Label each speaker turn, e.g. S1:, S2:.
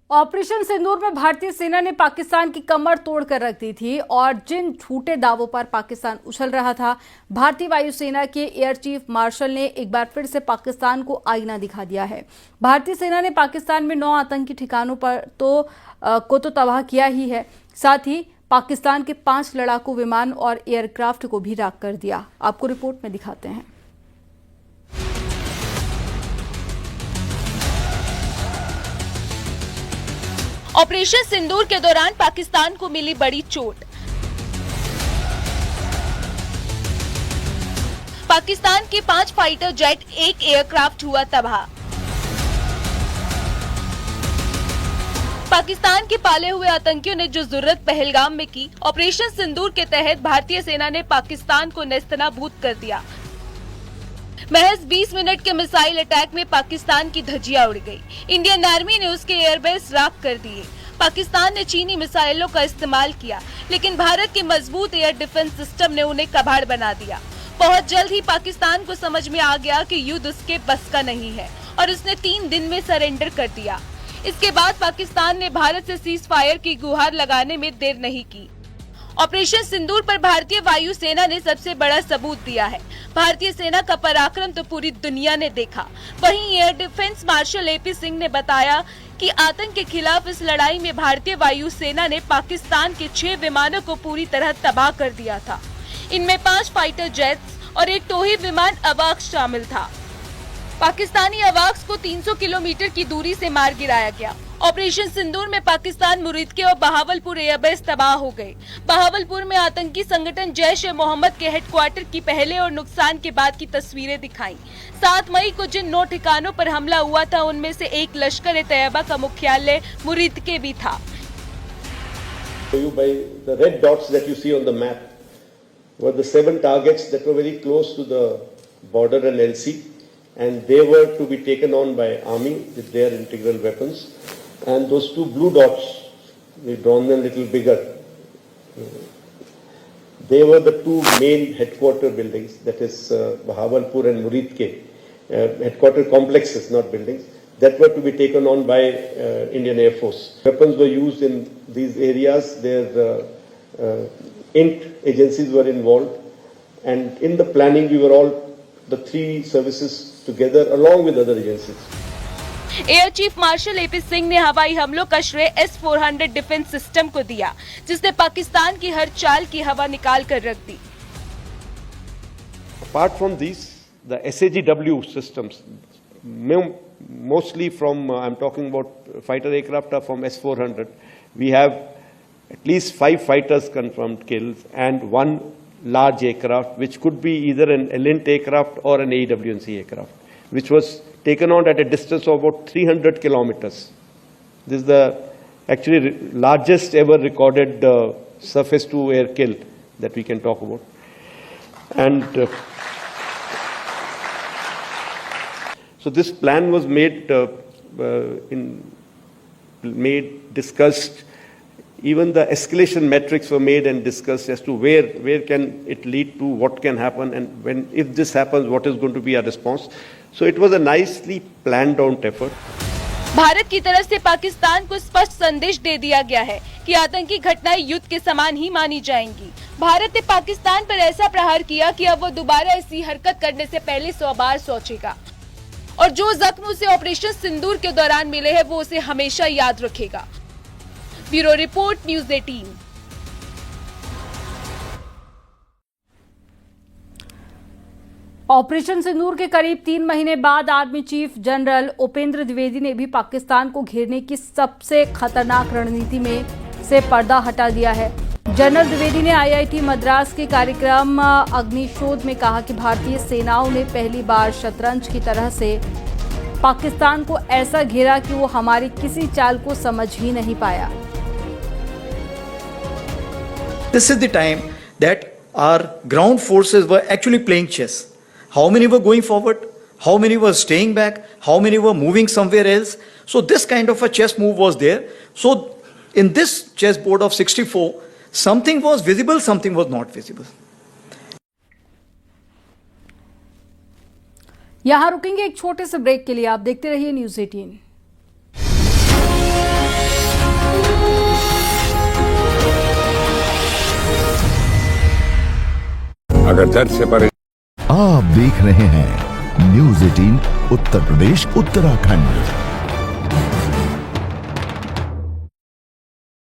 S1: Operation सिंदूर में भारतीय सेना ने पाकिस्तान की कमर तोड़कर रख दी थी और जिन झूठे दावों पर पाकिस्तान उछल रहा था, भारतीय वायुसेना के एयर चीफ मार्शल ने एक बार फिर से पाकिस्तान को आईना दिखा दिया है। भारतीय सेना ने पाकिस्तान में 9 आतंकी ठिकानों पर तो तबाह किया ही है, साथ ही पाकिस्तान के 5 लड़ाकू विमान और एयरक्राफ्ट को भी राख कर दिया। आपको रिपोर्ट में दिखाते हैं।
S2: ऑपरेशन सिंदूर के दौरान पाकिस्तान को मिली बड़ी चोट। पाकिस्तान के 5 फाइटर जेट, 1 एयरक्राफ्ट हुआ तबाह। पाकिस्तान के पाले हुए आतंकियों ने जो जुर्रत पहलगाम में की, ऑपरेशन सिंदूर के तहत भारतीय सेना ने पाकिस्तान को नेस्तनाबूद कर दिया। महज 20 मिनट के मिसाइल अटैक में पाकिस्तान की धज्जियां उड़ गई। इंडियन आर्मी ने उसके एयरबेस राख कर दिए। पाकिस्तान ने चीनी मिसाइलों का इस्तेमाल किया, लेकिन भारत के मजबूत एयर डिफेंस सिस्टम ने उन्हें कबाड़ बना दिया। बहुत जल्द ही पाकिस्तान को समझ में आ गया कि युद्ध उसके बस का नहीं है और उसने 3 दिन में सरेंडर कर दिया। इसके बाद पाकिस्तान ने भारत से सीज फायर की गुहार लगाने में देर नहीं की। ऑपरेशन सिंदूर पर भारतीय वायुसेना ने सबसे बड़ा सबूत दिया है। भारतीय सेना का पराक्रम तो पूरी दुनिया ने देखा। वहीं air defence marshal AP Singh ने बताया कि आतंक के खिलाफ इस लड़ाई में भारतीय वायुसेना ने पाकिस्तान के 6 विमानों को पूरी तरह तबाह कर दिया था। इनमें 5 फाइटर जेट्स और एक टोही विमान अवाक्स शामिल था। पाकिस्तानी अवाक्स को 300 किलोमीटर की दूरी से मार गिराया गया। ऑपरेशन सिंदूर में पाकिस्तान मुरीदके और बहावलपुर एयरबेस तबाह हो गए। बहावलपुर में आतंकी संगठन जैश-ए-मोहम्मद के हेडक्वार्टर की पहले और नुकसान के बाद की तस्वीरें दिखाई। 7 मई को जिन 9 ठिकानों पर हमला हुआ था, उनमें से एक लश्कर-ए-तैयबा का मुख्यालय मुरीदके भी था।
S3: By the red dots that you see on the map were the 7 targets that were very close to the border and LC, and they were to be taken on by army with their integral weapons. And those 2 blue dots, we've drawn them a little bigger. They were the 2 main headquarter buildings, that is Bahawalpur and Muridke, headquarter complexes, not buildings, that were to be taken on by Indian Air Force. Weapons were used in these areas. Their INT agencies were involved, and in the planning we were all, the 3 services together along with other agencies.
S2: Air chief marshal AP Singh ने हवाई हमलों का श्रेय S-400 defence system को दिया, जिसने पाकिस्तान की हर चाल की हवा निकाल कर रख दी।
S3: Apart from these, the SAGW systems, mostly from, I'm talking about fighter aircraft are from S-400. We have at least 5 fighters confirmed kills and 1 large aircraft, which could be either an ELINT aircraft or an AWNC aircraft, which was taken on at a distance of about 300 kilometers. This is the actually largest ever recorded surface to air kill that we can talk about. And so this plan was discussed. Even the escalation metrics were made and discussed as to where can it lead to, what can happen, and if this happens, what is going to be our response. So it was a nicely planned out effort.
S2: Bharat की तरफ से पाकिस्तान को स्पष्ट संदेश दे दिया गया है कि आतंकी घटनाएं युद्ध के समान ही मानी जाएंगी। भारत ने पाकिस्तान पर ऐसा प्रहार किया कि अब वो दोबारा ऐसी हरकत करने से पहले 100 बार सोचेगा, और जो जख्म उसे ऑपरेशन सिंदूर के दौरान मिले हैं, वो उसे हमेशा याद रखेगा। Bureau report, news 18।
S1: ऑपरेशन सिंदूर के करीब 3 महीने बाद army chief general Upendra Dwivedi ने भी पाकिस्तान को घेरने की सबसे खतरनाक रणनीति में से पर्दा हटा दिया है। जनरल द्विवेदी ने IIT मद्रास के कार्यक्रम अग्निशोध में कहा कि भारतीय सेनाओं ने पहली बार शतरंज की तरह से पाकिस्तान को ऐसा घेरा कि वो हमारी किसी चाल को समझ ही नहीं पाया।
S4: This is the time that our ground forces were actually playing chess. How many were going forward? How many were staying back? How many were moving somewhere else? So this kind of a chess move was there. So in this chessboard of 64, something was visible, something was not visible.
S1: यहां रुकेंगे एक छोटे से break के लिए। आप देखते रहिए न्यूज़ 18।
S5: अगर दर्द से परेशान
S6: आप देख रहे हैं न्यूज़ 18 उत्तर प्रदेश उत्तराखंड।